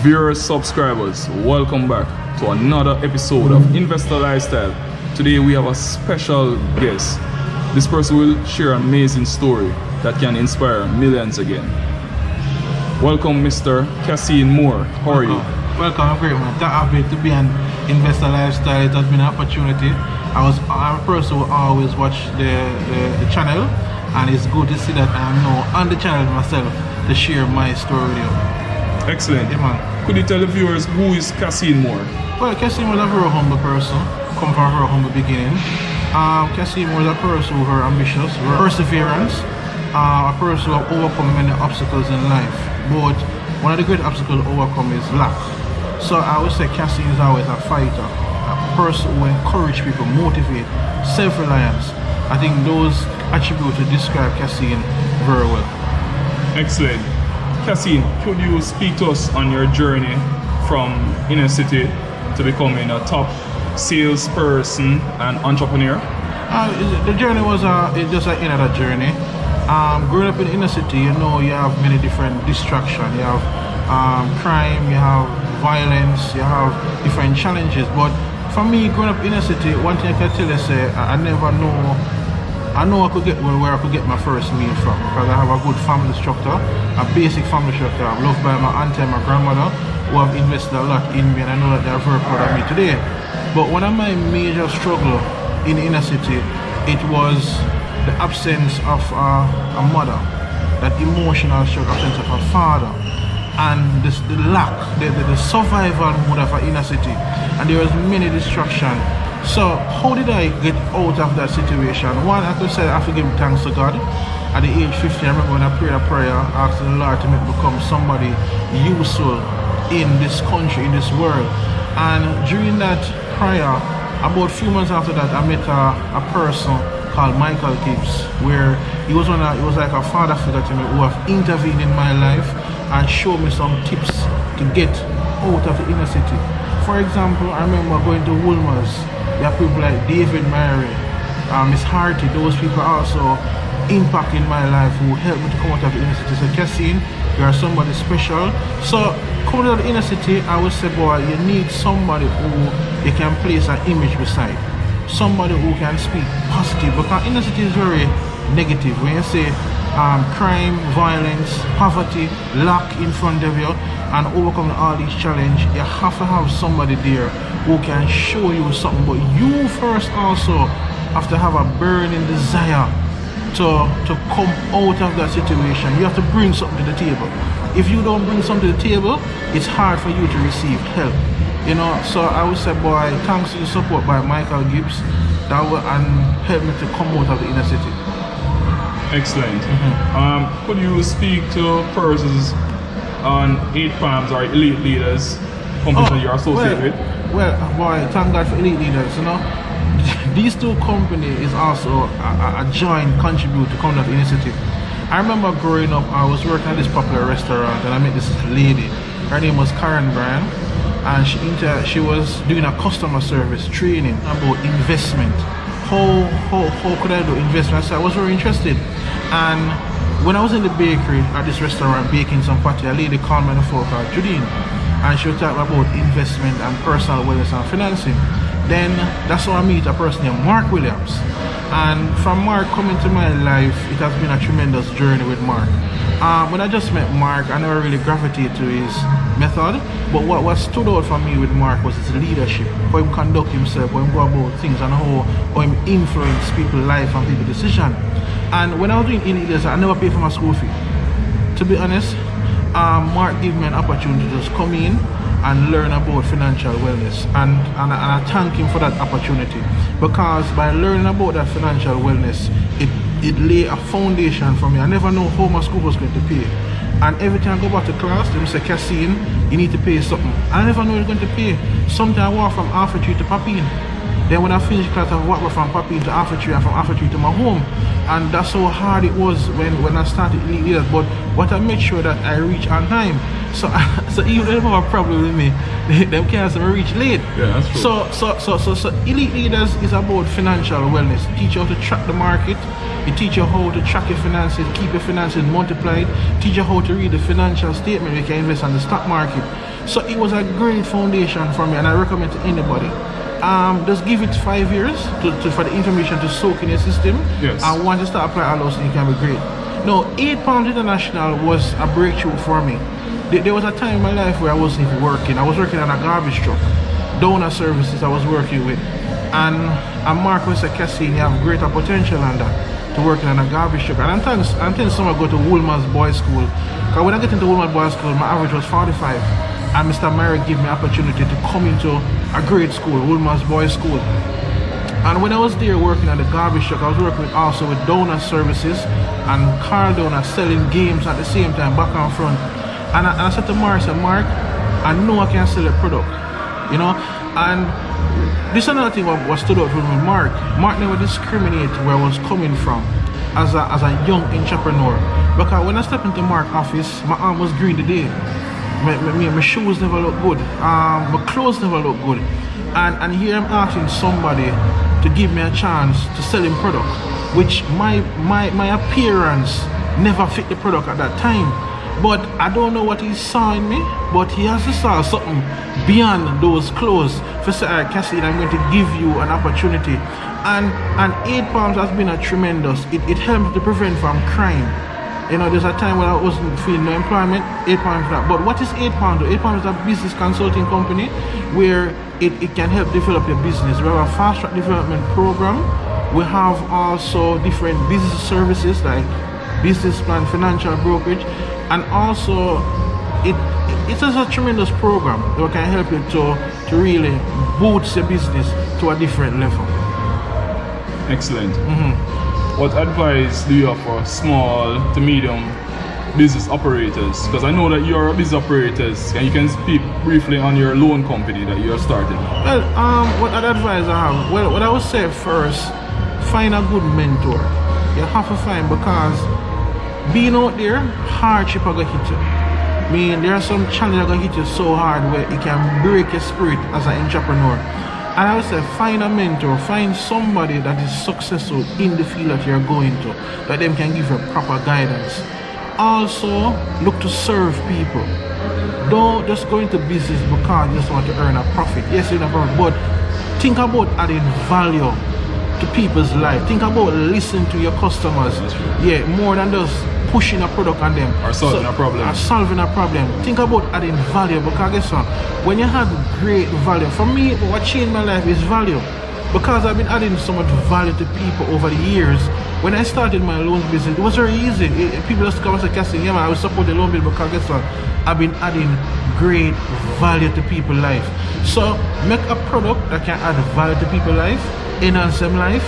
Viewers, subscribers, welcome back to another episode of Investor Lifestyle. Today we have a special guest. This person will share an amazing story that can inspire millions again. Welcome, Mr. Cassene Moore. How are you? Welcome, I'm great, man. Happy to be an Investor Lifestyle. It has been an opportunity. I'm a person who always watch the channel, and it's good to see that I'm now on the channel myself to share my story with you. Excellent. Yeah, man. Could you tell the viewers who is Cassene Moore? Well, Cassene was a very humble person, come from a very humble beginning. Cassene was a person who was ambitious, perseverance, a person who overcome many obstacles in life. But one of the great obstacles to overcome is lack. So I would say Cassene is always a fighter, a person who encourages people, motivate, self-reliance. I think those attributes to describe Cassene very well. Excellent. Cassene, could you speak to us on your journey from inner city to becoming a top salesperson and entrepreneur? The journey was just another journey. Growing up in the inner city, you know, you have many different distractions. You have crime, you have violence, you have different challenges. But for me, growing up in the city, one thing I can tell you is I never know. I know I could get where I could get my first meal from, because I have a good family structure, a basic family structure. I'm loved by my auntie and my grandmother, who have invested a lot in me, and I know that they are very proud of me today. But one of my major struggles in the inner city, it was the absence of a mother, that emotional struggle, absence of a father, and the lack, the survival mode of an inner city, and there was many distractions. So how did I get out of that situation? One, I could say I have to give thanks to God. At the age 15, I remember when I prayed a prayer asking the Lord to make me become somebody useful in this country, in this world. And during that prayer, about a few months after that, I met a person called Michael Gibbs, where he was like a father figure to me, who have intervened in my life and showed me some tips to get out of the inner city. For example, I remember going to Woolmer's. There are people like David Mary, Miss Harty. Those people also impact in my life who helped me to come out of the inner city. So Cassene, you are somebody special. So coming out of the inner city, I would say, boy, you need somebody who you can place an image beside. Somebody who can speak positive, because inner city is very negative. When you say crime, violence, poverty, lack in front of you, and overcoming all these challenges, you have to have somebody there who can show you something. But you first also have to have a burning desire to come out of that situation. You have to bring something to the table. If you don't bring something to the table, it's hard for you to receive help. You know, so I would say, boy, thanks to the support by Michael Gibbs, that will help me to come out of the inner city. Excellent. Could you speak to persons on 8 Palms or elite leaders, companies you're associated with? Well, boy, thank God for elite leaders. You know, these two companies is also a joint contribute to coming out of inner city. I remember growing up, I was working at this popular restaurant, and I met this lady. Her name was Karen Bryan, and she was doing a customer service training about investment. How could I do investment? So I was very interested. And when I was in the bakery at this restaurant baking some patty, a lady called me on the phone called Judine, and she was talking about investment and personal wellness and financing. Then that's how I meet a person named Mark Williams. And from Mark coming to my life, it has been a tremendous journey with Mark. When I just met Mark, I never really gravitated to his method, but what stood out for me with Mark was his leadership, how he conduct himself, how he go about things, and how he influence people's life and people's decision. And when I was doing elite leaders, I never paid for my school fee. To be honest, Mark gave me an opportunity to just come in and learn about financial wellness, and I thank him for that opportunity, because by learning about that financial wellness, it lay a foundation for me. I never know how my school was going to pay, and every time I go back to class, they say, Cassene, you need to pay something. I never know you're going to pay. Sometimes I walk from Alpha Tree to Papine. Then when I finish class, I walk from Papine to Alpha Tree, and from Alpha Tree to my home. And that's how hard it was when I started elite leaders. But I make sure that I reach on time. So even if they have a problem with me, them can't say I reach late. Yeah, that's true. So elite leaders is about financial wellness. Teach you how to track the market. It teach you how to track your finances, keep your finances multiplied. Teach you how to read the financial statement. You can invest on the stock market. So it was a great foundation for me, and I recommend to anybody. Just give it 5 years for the information to soak in your system. Yes. And once you start applying all those things, it can be great. No, 8 Pounds International was a breakthrough for me. There was a time in my life where I wasn't even working. I was working on a garbage truck. Donor services I was working with. And Marco said, Cassene, you have greater potential on that, to working on a garbage truck. And I'm telling someone go to Woolman's Boys School. Because when I get into Woolman's Boys School, my average was 45. And Mr. Merrick gave me opportunity to come into a great school, Woolman's Boys School. And when I was there working on the garbage truck, I was working also with donor services and car donors selling games at the same time, back and front. And I said to Mark, I know I can sell a product, you know. And this is another thing what stood out with me. Mark never discriminate where I was coming from as a young entrepreneur. Because when I stepped into Mark's office, my arm was green today. My shoes never look good. My clothes never look good. And here I'm asking somebody to give me a chance to sell him product, which my appearance never fit the product at that time. But I don't know what he saw in me, but he has to saw something beyond those clothes. For say, Cassene, I'm going to give you an opportunity. And 8 Pounds has been a tremendous, it helped to prevent from crime. You know, there's a time when I wasn't feeling no employment, 8 Pounds for that. But what is 8 Pounds? 8 Pounds is a business consulting company where it can help develop your business. We have a fast track development program. We have also different business services like business plan, financial brokerage, and also it's a tremendous program that can help you to really boost your business to a different level. Excellent. What advice do you have for small to medium business operators? Because I know that you're a business operator, and you can speak briefly on your loan company that you're starting. Well, what advice I have? Well, what I would say first, find a good mentor. You have to find, because being out there, hardship are gonna hit you. I mean, there are some challenges that are gonna hit you so hard where it can break your spirit as an entrepreneur. And I would say find a mentor, find somebody that is successful in the field that you're going to, that them can give you proper guidance. Also, look to serve people. Don't just go into business because you just want to earn a profit. Yes, you're in a profit, but think about adding value to people's life. Think about listening to your customers. Yeah, more than just pushing a product on them. Or solving a problem. Or solving a problem. Think about adding value, because guess what? When you have great value, for me, what changed my life is value. Because I've been adding so much value to people over the years. When I started my loan business, it was very easy. People just come and say, Cassene, yeah man, I will support the loan business, because guess what? I've been adding great value to people's life. So make a product that can add value to people's life, enhance them life,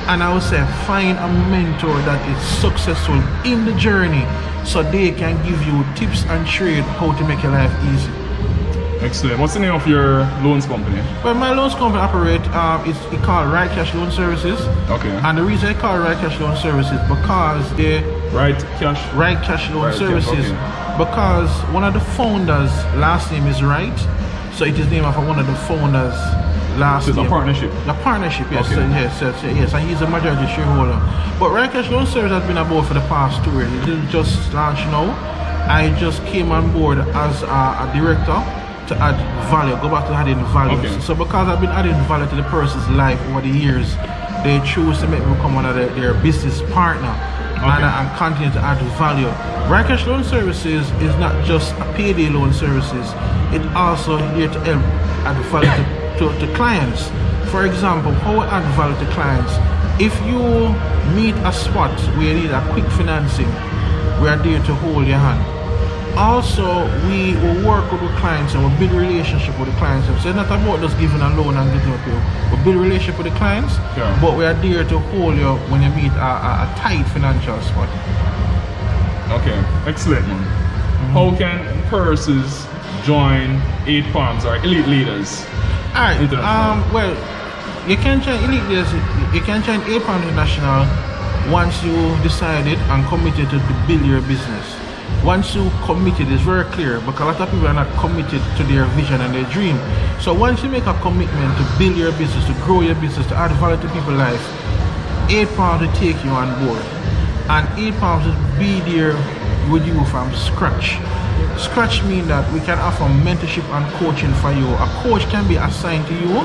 and I would say find a mentor that is successful in the journey, so they can give you tips and trade how to make your life easy. Excellent. What's the name of your loans company? Well, my loans company operate, it's called Right Cash Loan Services. Okay. And the reason I call it Right Cash Loan Services, because they Right Cash Loan Right, Services, okay. Because one of the founders' last name is Wright, so it is named after one of the founders' last so it's name. a partnership? A partnership, yes, Okay. yes, and he's a majority shareholder. But Right Cash Loan Service has been about for the past 2 years. It didn't just launch now. I just came on board as a director to add value, go back to adding value. Okay. So because I've been adding value to the person's life over the years, they choose to make me become one of their business partner. Okay. And continue to add value. Right Cash Loan Services is not just a payday loan services, it also here to help add value to clients. For example, how we add value to clients? If you meet a spot where you need a quick financing, we are there to hold your hand. Also, we will work with the clients and we build a relationship with the clients. So it's not about just giving a loan and getting a pay. We build a relationship with the clients, yeah. But we are there to hold you when you meet a tight financial spot. Okay, excellent. How can persons join 8 Palms or Elite Leaders? Alright, well, you can join Elite Leaders, you can join 8 Pounds International once you decided and committed to build your business. Once you committed, it's very clear, because a lot of people are not committed to their vision and their dream. So once you make a commitment to build your business, to grow your business, to add value to people's life, 8 Pounds will take you on board. And 8 Pounds will be there with you from scratch. Scratch means that we can offer mentorship and coaching for you. A coach can be assigned to you,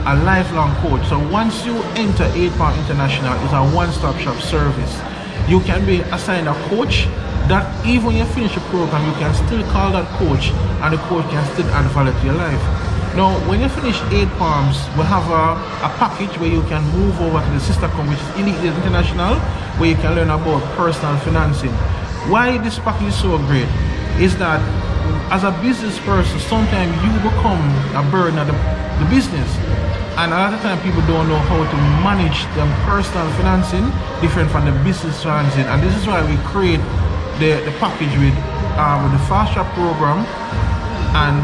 a lifelong coach. So once you enter 8 Pound International, it's a one-stop shop service. You can be assigned a coach that even when you finish the program, you can still call that coach and the coach can still add value to your life. Now, when you finish 8 Palms, we have a package where you can move over to the sister company, which is Elite Leaders International, where you can learn about personal financing. Why this package is so great is that as a business person, sometimes you become a burden of the business. And a lot of time people don't know how to manage their personal financing different from the business financing. And this is why we create the package with the Fast Track program and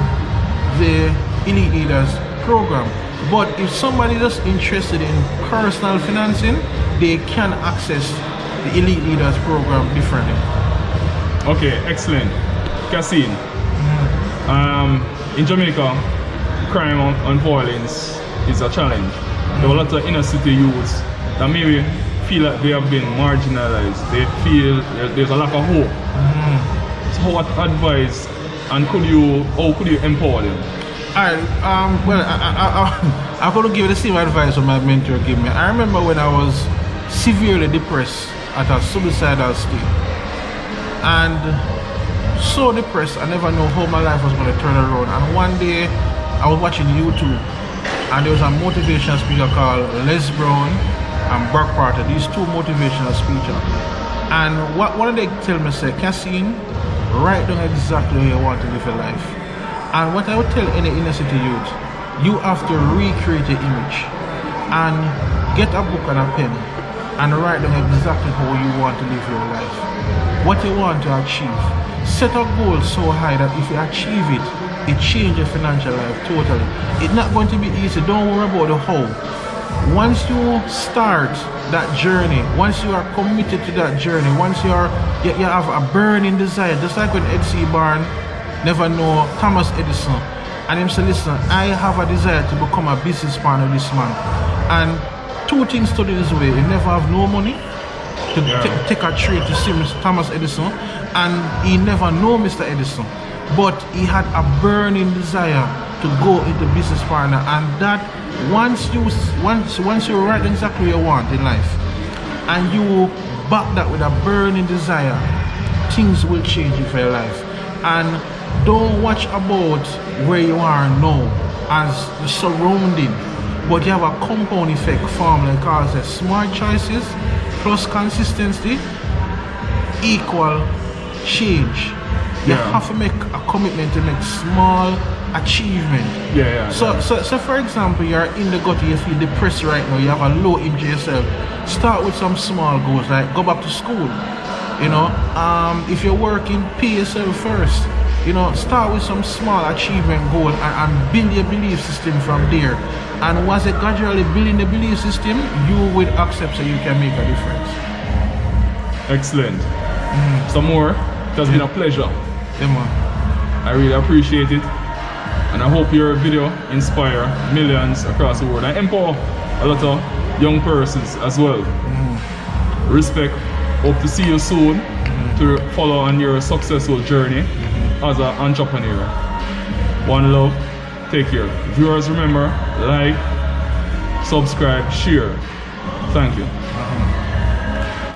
the Elite Leaders program. But if somebody is interested in personal financing, they can access the Elite Leaders program differently. Okay, excellent. Cassene, in Jamaica, crime and violence is a challenge. There are a lot of inner city youths that maybe feel like they have been marginalized. They feel there's a lack of hope. So what advice and how could you empower them? Alright, well, I'm going to give you the same advice that my mentor gave me. I remember when I was severely depressed at a suicidal state. And so depressed, I never knew how my life was going to turn around. And one day, I was watching YouTube, and there was a motivational speaker called Les Brown and Brock Parter, these two motivational speakers. And what did they tell me? Say, Cassian, write down exactly how you want to live your life. And what I would tell any inner city youth, you have to recreate your image and get a book and a pen and write down exactly how you want to live your life, what you want to achieve. Set a goal so high that if you achieve it, it changes your financial life totally. It's not going to be easy. Don't worry about the how. Once you start that journey, once you are committed to that journey, once you have a burning desire, just like when Ed C. Barn never know Thomas Edison, and him say, listen, I have a desire to become a business partner of this man. And two things to do this way: you never have no money to take a trade to see Thomas Edison, and he never know Mr. Edison, but he had a burning desire to go into business partner. And that once you write exactly what you want in life and you back that with a burning desire, things will change for your life. And don't watch about where you are now as the surrounding, but you have a compound effect formula called the smart choices plus consistency equal change. You have to make a commitment to make small achievement. So for example, you're in the gutter, you feel depressed right now, you have a low image of yourself. Start with some small goals, like go back to school. You know, if you're working, pay yourself first. You know, start with some small achievement goal and build your belief system from there. And once you gradually building the belief system, you will accept so you can make a difference. Excellent. Some more. It has been a pleasure. I really appreciate it, and I hope your video inspire millions across the world and empower a lot of young persons as well. Respect. Hope to see you soon to follow on your successful journey as an entrepreneur. One love. Take care. Viewers, remember, like, subscribe, share. Thank you.